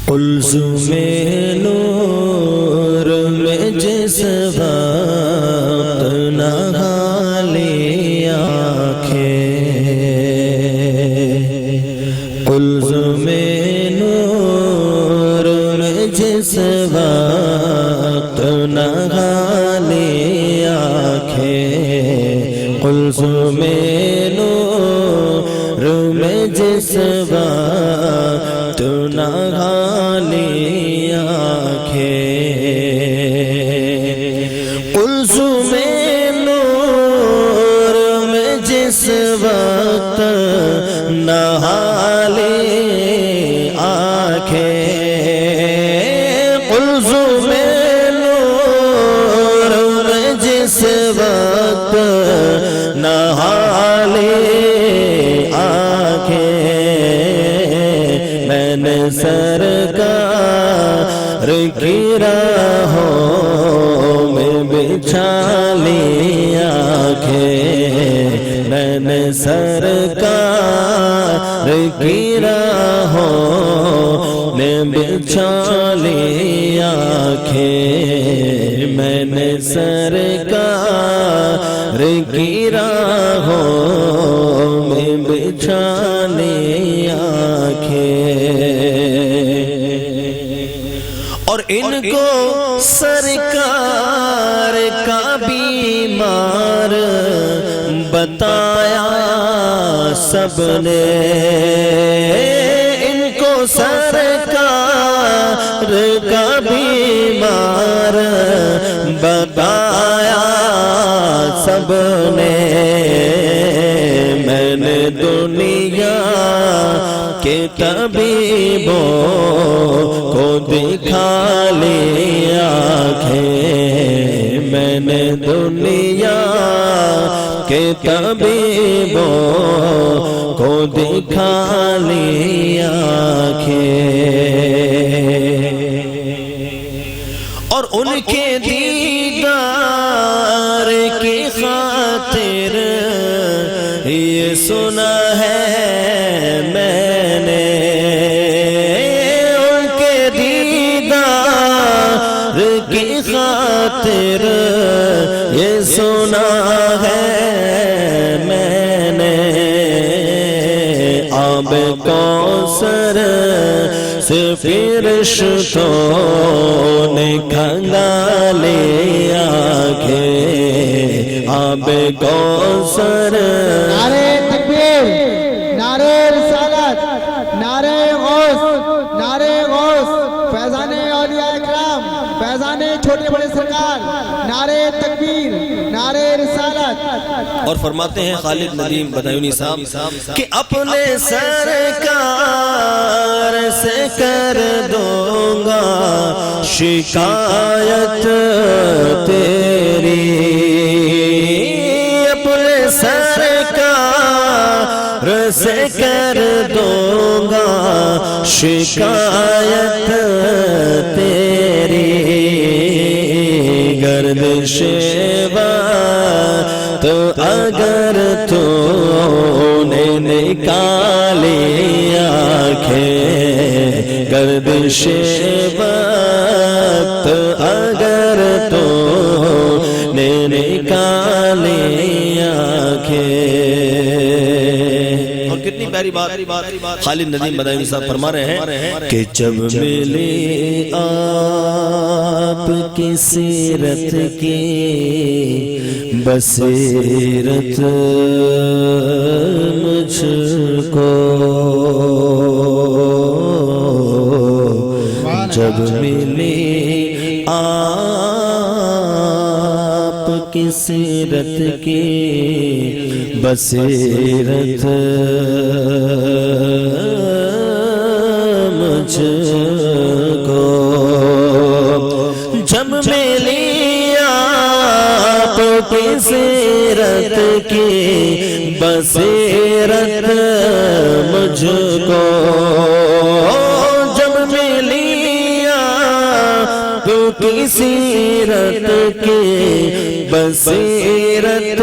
قلزم نور میں جس وقت نہا لی آنکھیں، قلزم نور میں جس وقت نہا لی آنکھیں، قلزم نور میں جس وقت نہا لی آنکھیں، قلزم نور میں جس وقت نہا لی آنکھیں، قلزم نور میں جس وقت نہا لی آنکھیں، میں نے سرکار کی راہوں میں بچھا لی آنکھیں، میں نے سرکار کی راہوں میں بچھا لی آنکھیں، میں نے سرکار کی راہوں میں بچھا لی آنکھیں، اور ان کو سرکار کا بیمار بتایا سب نے، ان کو سرکار کا بیمار بتایا سب نے، میں نے دنیا کے طبیبوں کو دکھا لی آنکھیں، میں نے دنیا کے طبیبوں کو دکھا لی آنکھیں، اور ان کے دیدار کی خاطر یہ سنا ہے میں نے، ان کے دیدار کی خاطر یہ سنا ہے میں نے، آب کوثر سے فرشتوں نے کھنگالے آنکھیں، آب کوثر، نعرہ تکبیر، نعرہ رسالت، نعرہ غوث، نعرہ غوث، فیضان اولیاء اکرام، فیضان چھوٹے بڑے سرکار، نعرہ تکبیر، نعرہ رسالت۔ اور فرماتے ہیں خالد ندیم بدایونی صاحب کہ اپنے سرکار سے کر دوں گا شکایت تیری، اپنے سرکار سے کر دوں گا شکایت تیری، گردش بات اگر تو نے نکالی آنکھیں، گردش بات اگر تو نے نکالی آنکھیں، اور کتنی پیاری بات خالد ندیم بدایونی صاحب فرما رہے ہیں کہ جب ملی آپ کی سیرت کی بصیرت مجھ کو، جب ملی آپ کی سیرت کی بصیرت مجھ کو، جب ملی آپ کی سیرت کی بصیرت مجھ کو، جب ملی آپ کی سیرت کی بصیرت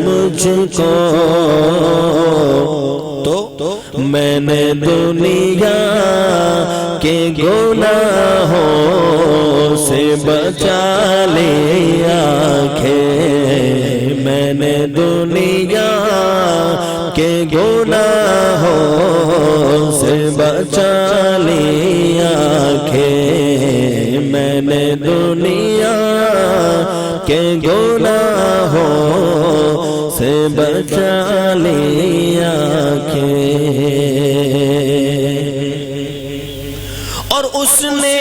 مجھ کو، تو میں نے دنیا کے گناہوں سے بچا لے آنکھیں میں نے دنیا کے گناہوں سے بچا لی آنکھیں میں نے دنیا کے گناہوں سے بچا لی آنکھیں اور اس نے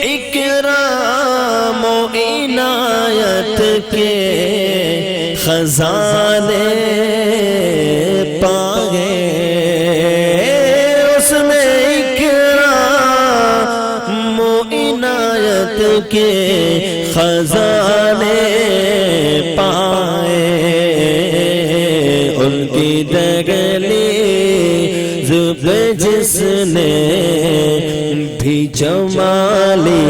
اکرام و عنایت کے خزانے پائے اس نے اکرام و عنایت کے خزانے پائے ان کی دہلیز پہ جس نے بھی جمالی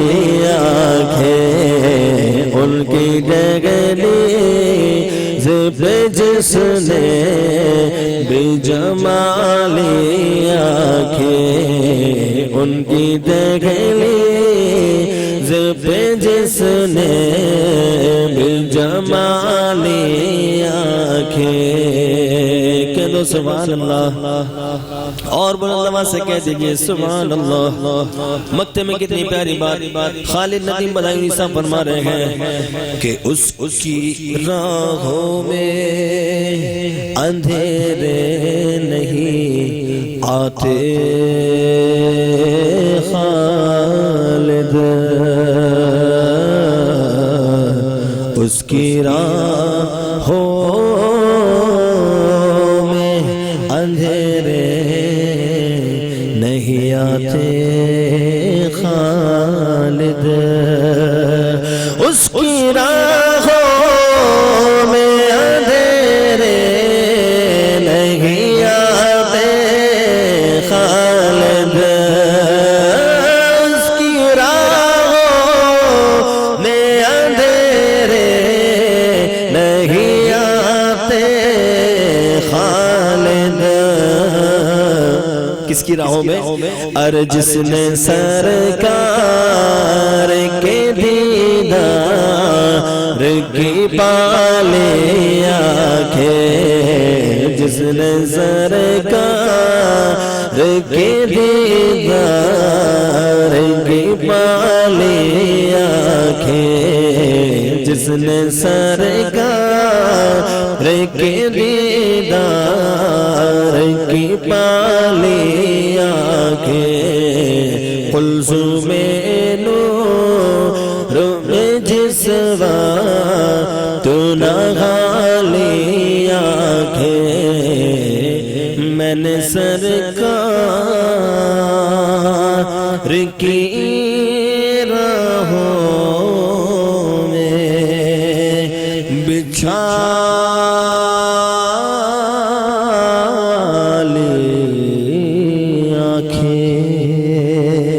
آنکھیں ان کی دہلیز پہ جس نے بھی جمالی آنکھیں ان کی دہلیز پہ جس نے بھی جمالی آنکھیں کہہ دو سبحان اللہ اور بلند آواز سے کہہ دیجئے سبحان اللہ مکتے میں کتنی پیاری بات خالد ندیم مدائنی صاحب فرما رہے ہیں کہ اس کی راہوں میں اندھیرے نہیں آتے خالد اس کی راہوں میں اندھیرے نہیں آتے خالد اس کی راہوں میں اندھیرے نہیں آتے خالد اس کی راہوں میں اندھیرے نہیں آتے خالد کس کی راہوں میں اور جس نے سرکار کے دیدار کی پالے آنکھیں جس نے سرکار کے دیدار کی پالے آنکھیں جس نے سرکار کے دیدار کی پالے آنکھیں قلزم نور میں جس وقت نغالی آنکھیں میں نے سرکار کی راہوں میں بچھا لی آنکھیں